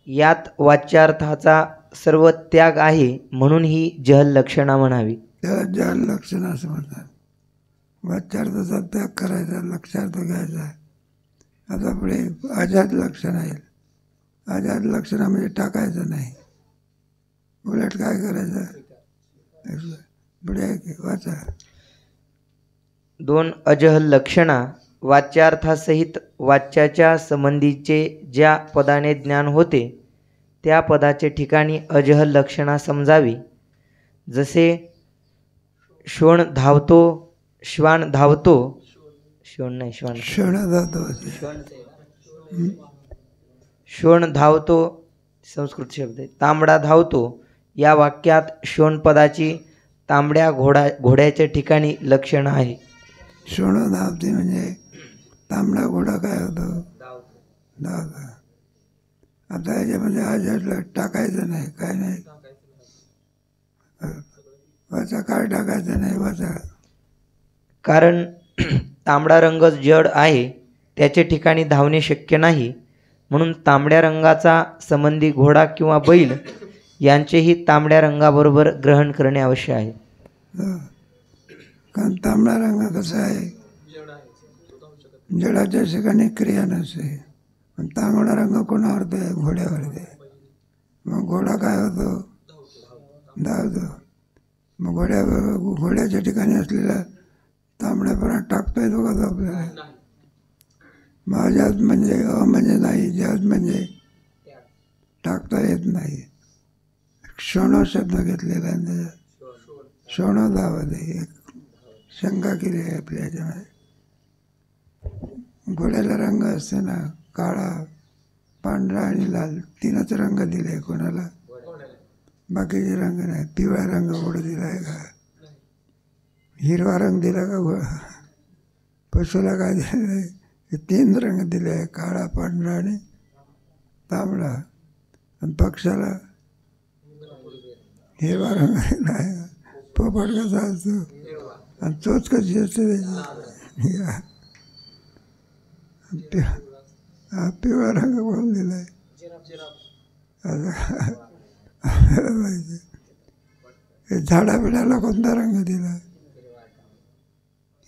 यात वाच्यार्थाचा सर्व त्याग आहे, म्हणून ही जहल लक्षणा म्हणावी. त्याला जहल लक्षणा असं म्हणतात. वाच्यार्थाचा त्याग करायचा, लक्षार्थ घ्यायचा. आता पुढे अजाद लक्षण येईल. अजाद लक्षणा म्हणजे टाकायचं नाही, उलट काय करायचं. पुढे वाचा. 2 अजहल लक्षणा. वाच्यार्थासहित वाच्याच्या संबंधीचे ज्या पदाने ज्ञान होते त्या पदाचे ठिकाणी अजहल लक्षणा समजावी. जसे श्वण धावतो, श्वान धावतो, श्वण नाही श्वान, श्वण धावतो संस्कृत शब्द आहे. तांबडा धावतो या वाक्यात श्वण पदाची तांबड्या घोड्याच्या ठिकाणी लक्षण आहे. श्वण धावते म्हणजे तांबडा घोडा काय होतो, धावतो. आता याच्यामध्ये अजाद टाकायचं नाही, काय नाही, वाचा काय टाकायचं नाही वाचा. कारण तांबडा रंग जड आहे, त्याचे ठिकाणी धावणे शक्य नाही, म्हणून तांबड्या रंगाचा संबंधी घोडा किंवा बैल यांचेही तांबड्या रंगाबरोबर ग्रहण करणे आवश्यक आहे. कारण तांबडा रंग कसा आहे, जडाच्या ठिकाणी क्रिया नसते. पण तांबडा रंग कोणावर ते, घोड्यावर ते. मग घोडा काय होतो, धावतो. मग घोड्याच्या ठिकाणी असलेला तांबड्यापणा टाकता येतो का तो आपल्याला? मग अजात म्हणजे म्हणजे नाही, जात म्हणजे टाकता येत नाही. क्षणो शब्द घेतलेला आहे त्याच्यात, क्षणो धावत आहे. एक शंका केली आहे आपल्या ह्याच्यामध्ये. घोड्याला रंग असते ना, काळा, पांढरा आणि लाल, तीनच रंग दिले कोणाला, बाकीचे रंग नाही. पिवळा रंग घोडा दिला आहे का, हिरवा रंग दिला का, पशुला काय दिलं आहे? हे तीन रंग दिले आहे, काळा, पांढरा आणि तांबडा. आणि पक्षाला हिरवा रंग दिला आहे. पोपट कसा असतो आणि चोच कशी असते त्याची, पिवळा रंग कोण दिला आहे? झाडा बिडाला कोणता रंग दिला?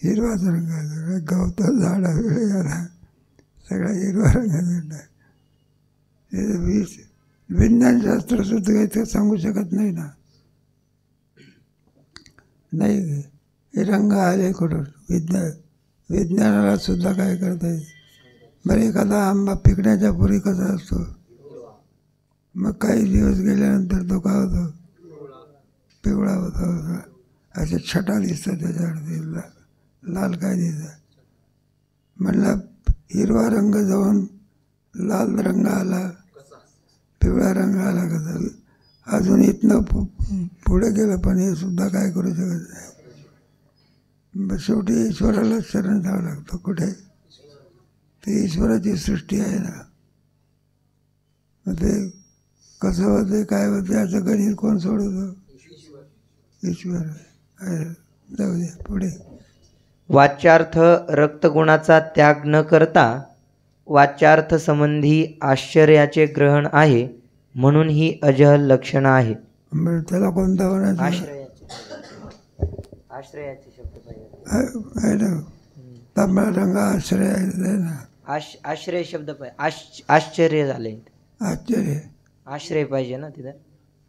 हिरवाच रंग. सगळं गवतं झाडा बिडाला सगळा हिरवा रंग दिला. विज्ञानशास्त्र सुद्धा काही ते सांगू शकत नाही ना. नाही, हे रंग आले कुठून? विज्ञानाला सुद्धा काय करता येईल. बरं, एखादा आंबा पिकण्याच्या पूर्वी कसा असतो, मग काही दिवस गेल्यानंतर तो काय होतो, पिवळा होता. असे छटा दिसतात त्याच्यावरती, लाल काय दिसतं. म्हणलं हिरवा रंग जाऊन लाल रंग आला, पिवळा रंग आला कसा. अजून इथनं पुढे गेलं पण हे सुद्धा काय करू शकत नाही. शेवटी ईश्वराला शरण जावं लागतं. कुठे ते ईश्वराची सृष्टी आहे ना. मग ते कसं होते, काय होते, याचं गणित कोण सोडवतो? ईश्वर आहे. जाऊ दे पुढे. वाच्यार्थ रक्तगुणाचा त्याग न करता वाच्यार्थ संबंधी आश्चर्याचे ग्रहण आहे, म्हणून ही अजहल लक्षणं आहे. बरं, त्याला कोणता म्हणायचं? आश्रयाचे शब्द पाहिजे आहे ना. तांबडा रंग आश्रय आहे ना. आश्रय शब्द पाहिजे. आश्चर्य झाले, आश्चर्य, आश्रय पाहिजे ना तिथं.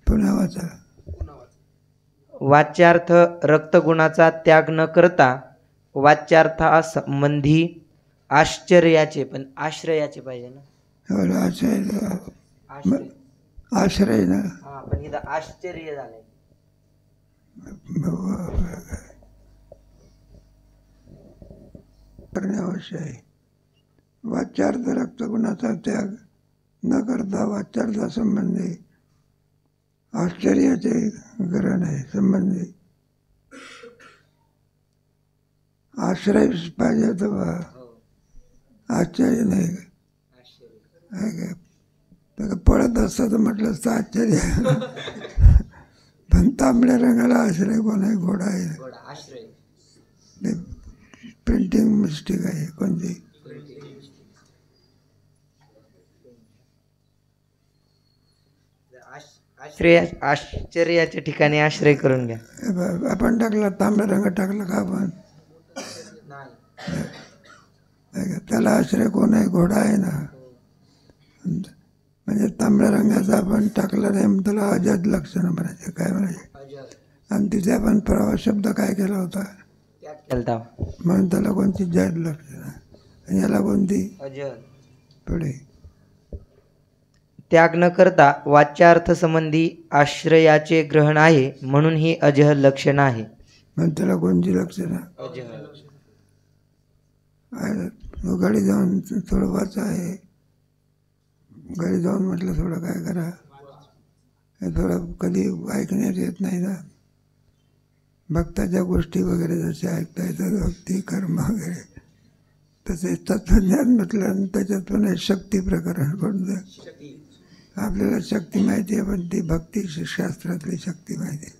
पुन्हा वाचा. वाच्यार्थ रक्तगुणाचा त्याग न करता वाच्यार्थासंबंधी आश्चर्याचे, पण आश्रयाचे पाहिजे ना. आश्रय, आश्रय ना. हा, पण इथं आश्चर्य झालंय. करणे आवश्यक आहे. वाच्यार्थ रक्तगुणाचा त्याग न करता वाच्यार्थासंबंधी आश्चर्याचे ग्रहण आहे. संबंधी आश्रय पाहिजे तर आश्चर्य नाही का. पळत असतं तर म्हटलं असतं आश्चर्य. पण तांबड्या रंगाला आश्रय कोण आहे? घोडा आहे. ते प्रिंटिंग मिस्टेक आहे कोणती. आश्चर्याच्या ठिकाणी आश्रय करून घ्या. आपण टाकला तांबडा रंग टाकला का आपण? त्याला आश्रय कोण आहे? घोडा आहे ना. म्हणजे तांबड्या रंगाचा आपण टाकला नाही, त्याला अजद लक्षणं म्हणायचे. काय म्हणायचे? आणि तिथे आपण प्रवास शब्द काय केला होता, म्हणून त्याला कोणती जड लक्षणं, आणि याला कोणती पुढे. त्याग न करता वाच्यार्थ संबंधी आश्रयाचे ग्रहण आहे, म्हणून ही अजहल लक्षण आहे. मग त्याला कोणती लक्षणं? गाडी जाऊन थोडं वाचा आहे. घरी जाऊन म्हटलं थोडं काय करा, हे थोडं कधी ऐकण्यात येत नाही ना. भक्ताच्या गोष्टी वगैरे जसे ऐकता येतात, भक्ती कर्म वगैरे, तसे तत्वज्ञान म्हटलं आणि त्याच्यात पण शक्ती प्रकरण कोणतं. आपल्याला शक्ती माहिती आहे, पण ती भक्ती शास्त्रातली शक्ती माहिती आहे.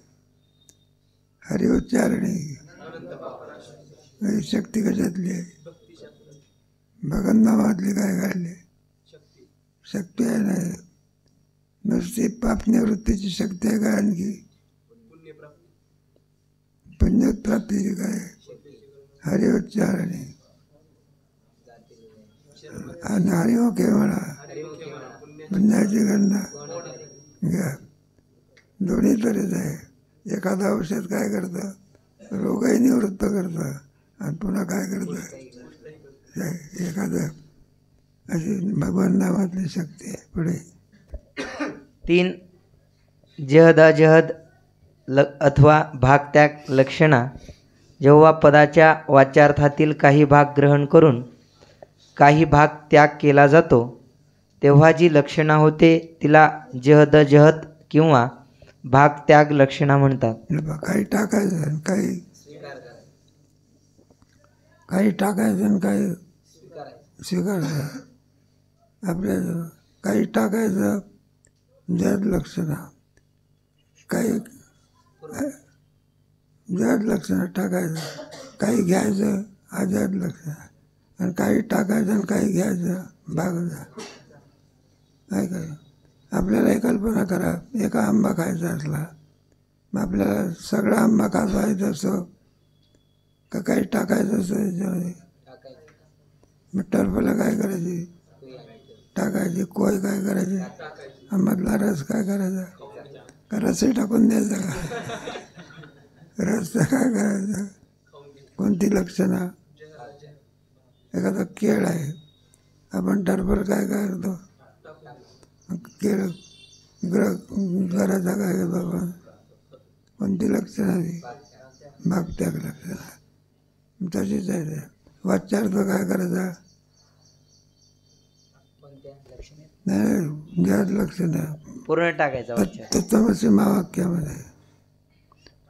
हरिउच्चारणे ही शक्ती कशातली आहे? भगवंतामातली काय काढली शक्ती आहे नाही. नुसती पापनिवृत्तीची शक्ती आहे का आणखी? पुण्यप्राप्तीची काय? हरिउच्चारणे आणि हरिमुखे म्हणा पुण्याची गणना घ्या. दोन्ही तरीच आहे. एखादं औषध काय करतं? रोगही निवृत्त करतं आणि पुन्हा काय करतं? एखादं अशी भगवान नावातली शक्ती आहे. पुढे 3 जहदाजहद अथवा भागत्याग लक्षणा. जेव्हा पदाच्या वाच्यार्थातील काही भाग ग्रहण करून काही भाग त्याग केला जातो तेव्हा जी लक्षणा होते तिला जहदजहद किंवा भागत्याग लक्षणा म्हणतात. काही टाकायचं आणि काही टाकायचं आणि काही स्वीकारायचं. आपल्या काही टाकायचं जड लक्षणा, काही जड लक्षणं टाकायचं, काही घ्यायचं अजड लक्षणं, आणि काही टाकायचं आणि काही घ्यायचं भागायचं. काय काय आपल्याला एक कल्पना करा, एका आंबा खायचा असला मग आपल्याला सगळा आंबा खायचा असो का काही टाकायचं असं त्याच्यामध्ये? मग टरफला काय करायची? टाकायची. कोय काय करायची? आंब्यातला रस काय करायचा? का रसही टाकून द्यायचा का? रसचं काय करायचं? कोणती लक्षणं? एखादा केळ आहे, आपण टरफल काय करतो? केळ घराचा काय करतो आपण? कोणती लक्षणं ती? भागत्याग लक्षणं. तशीच आहे. वाच्यार्थ काय करायचा? नाही, जड लक्षणं पूर्ण टाकायचा. तत्त्वमसी महावाक्यामध्ये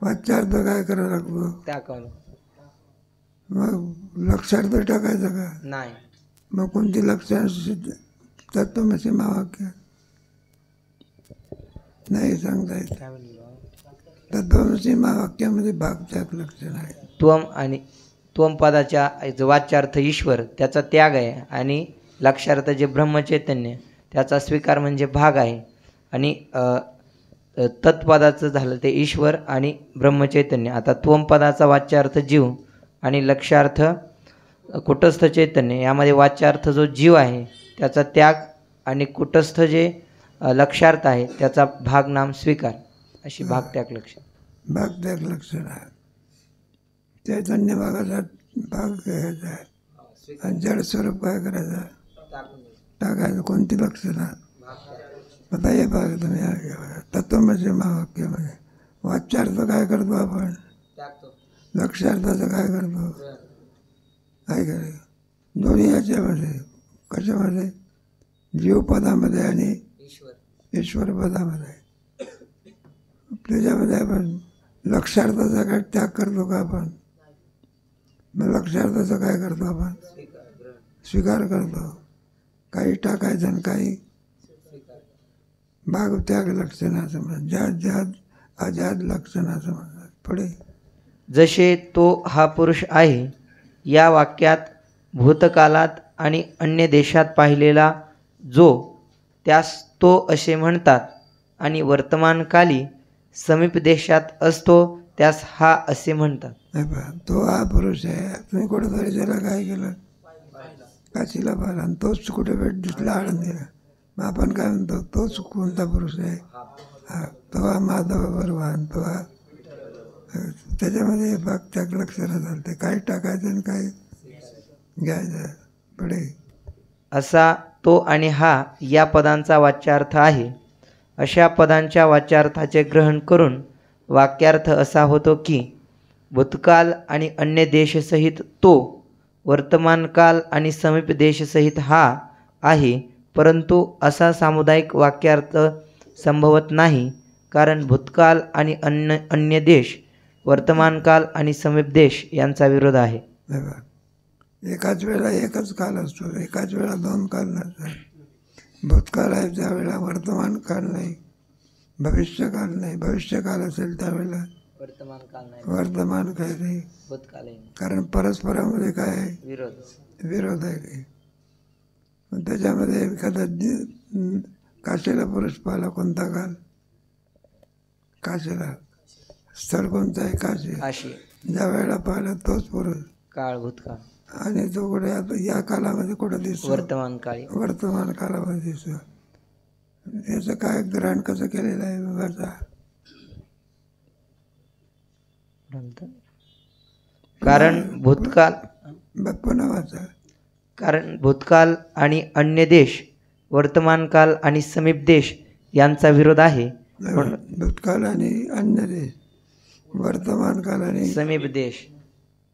वाच्यार्थ काय करायला लागतो? त्याकडून मग लक्षार्थ टाकायचं का? नाही. मग कोणती लक्षण? तत्त्वमसी महावाक्य नाही सांगता येत. तत्त्वमसी महावाक्यामध्ये भागत्याग लक्षण आहे. त्वम पदाच्या वाच्यार्थ ईश्वर त्याचा त्याग आहे आणि लक्षार्थ जे ब्रह्मचैतन्य त्याचा स्वीकार म्हणजे भाग आहे. आणि तत्पदाचं झालं ते ईश्वर आणि ब्रह्मचैतन्य. आता त्वम पदाचा वाच्यार्थ जीव आणि लक्षार्थ कुटस्थ चैतन्य. यामध्ये वाच्यार्थ जो जीव आहे त्याचा त्याग आणि कुटस्थ जे लक्षार्थ आहे त्याचा भाग नाम स्वीकार, अशी भागत्याग लक्षण. भागत्याग लक्षण आहे. चैतन्य भागाचा भाग घ्यायचा आहे आणि जड स्वरूप काय करायचं? टाकायचं. कोणती लक्षणं? आता हे भाग तुम्ही तत्त्वमसी महावाक्यामध्ये वाच्यार्थ काय करतो आपण? लक्षार्थाचं काय करतो? काय करायचं? दोन्ही याच्यामध्ये. कशामध्ये? जीवपदामध्ये आणि ईश्वर पदामध्ये. त्याच्यामध्ये आपण लक्षार्थाचा काय त्याग करतो का आपण? मग लक्षार्थाचं काय करतो आपण? स्वीकार करतो. काही टाकायचं आणि काही भागत्याग लक्षण असं म्हणतात. जहाद जहाद अजहाद लक्षण असं म्हणतात. पुढे जसे तो हा पुरुष आहे या वाक्यात भूतकालात आणि अन्य देशात पाहिलेला जो त्यास तो असे म्हणतात आणि वर्तमानकाली समीप देशात असतो त्यास हा असे म्हणतात. तो हा पुरुष आहे. तुम्ही कुठेतरी त्याला काय केलं? काशीला पाहिला आणि तोच कुठे भेट दिसला आळंदीला. मग आपण काय म्हणतो? तोच कोणता पुरुष आहे? हा, तो हा माधव भगवान. तो हा. त्याच्यामध्ये भागत्याग लक्षणं चालते. काही टाकायचं आणि काही घ्यायचं. पुढे असा तो आणि हा या पदांचा वाच्यार्थ आहे. अशा पदांच्या वाच्यार्थाचे ग्रहण करून वाक्यार्थ असा होतो की भूतकाल आणि अन्य देशसहित तो, वर्तमानकाल आणि समीप देशसहित हा आहे. परंतु असा सामुदायिक वाक्यार्थ संभवत नाही, कारण भूतकाल आणि अन्य देश, वर्तमानकाल आणि समीप देश यांचा विरोध आहे. एकाच वेळा एकच काल असतो. एकाच वेळा दोन काल नसतात. भूतकाळ आहे त्यावेळेला वर्तमान काळ नाही, भविष्यकाल नाही. भविष्यकाल असेल त्यावेळेला वर्तमान काल नाही, वर्तमान काय नाही, भूतकालही नाही. कारण परस्परामध्ये काय आहे, विरोध. विरोध आहे काही. मग त्याच्यामध्ये एखादा काशीला पुरुष पाहिला कोणता काल, काशीला स्थळ कोणतं आहे, काशी. काशी ज्या वेळेला पाहिला तोच पुरुष, काळ भूतकाळ, आणि तो कुठे आता या कालामध्ये कुठं दिसतो, वर्तमान काळी. वर्तमान कालामध्ये दिसतो. याचं काय ग्रहण कसं केलेलं आहे विभाचा, कारण भूतकाल, पुन्हा वाचा. कारण भूतकाल आणि अन्य देश, वर्तमान काल आणि समीप देश यांचा विरोध आहे. भूतकाल आणि अन्य देश, वर्तमान काल आणि समीप देश.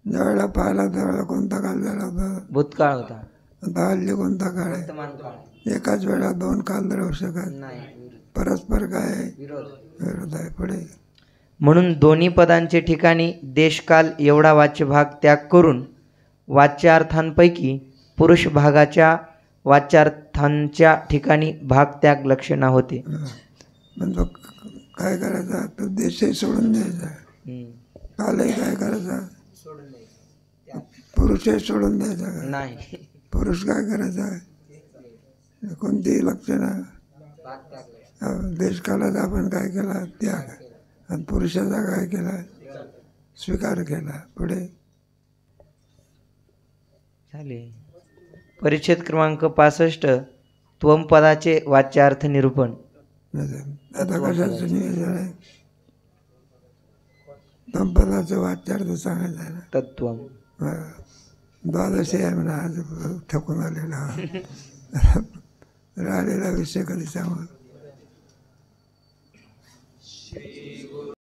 ज्यावेळेला पाहिला त्यावेळेला कोणता काल झाला होता, भूतकाळ होता. आता हल्ली कोणता काळ आहे. वर्तमान काळ एकाच वेळा दोन काल राहू शकत नाही, परस्पर काय आहे, विरोध. विरोध आहे. पुढे म्हणून दोन्ही पदांचे ठिकाणी देशकाल एवढा वाच्यभाग त्याग करून वाच्यार्थांपैकी पुरुष भागाच्या वाच्यार्थांच्या ठिकाणी भाग त्याग लक्षणा होते. पण तो काय करायचा, तो देशही सोडून द्यायचा, कालही काय करायचा, पुरुषही सोडून द्यायचा. नाही, पुरुष काय करायचा, कोणतीही लक्षणं, देशकालाचा आपण काय केला, त्याग, आणि पुरुषाचा काय केला, स्वीकार केला. पुढे झाले. परिच्छेद क्रमांक 65 त्वम पदाचे वाच्यार्थ निरूपण. आता कशाचं नियोजन आहे, पदाचं वाच्यार्थ सांगायचं आहे ना. तत्वम. द्वादशी आहे म्हणा, आज ठकून आलेला राहिलेला विषय कधी सांगू.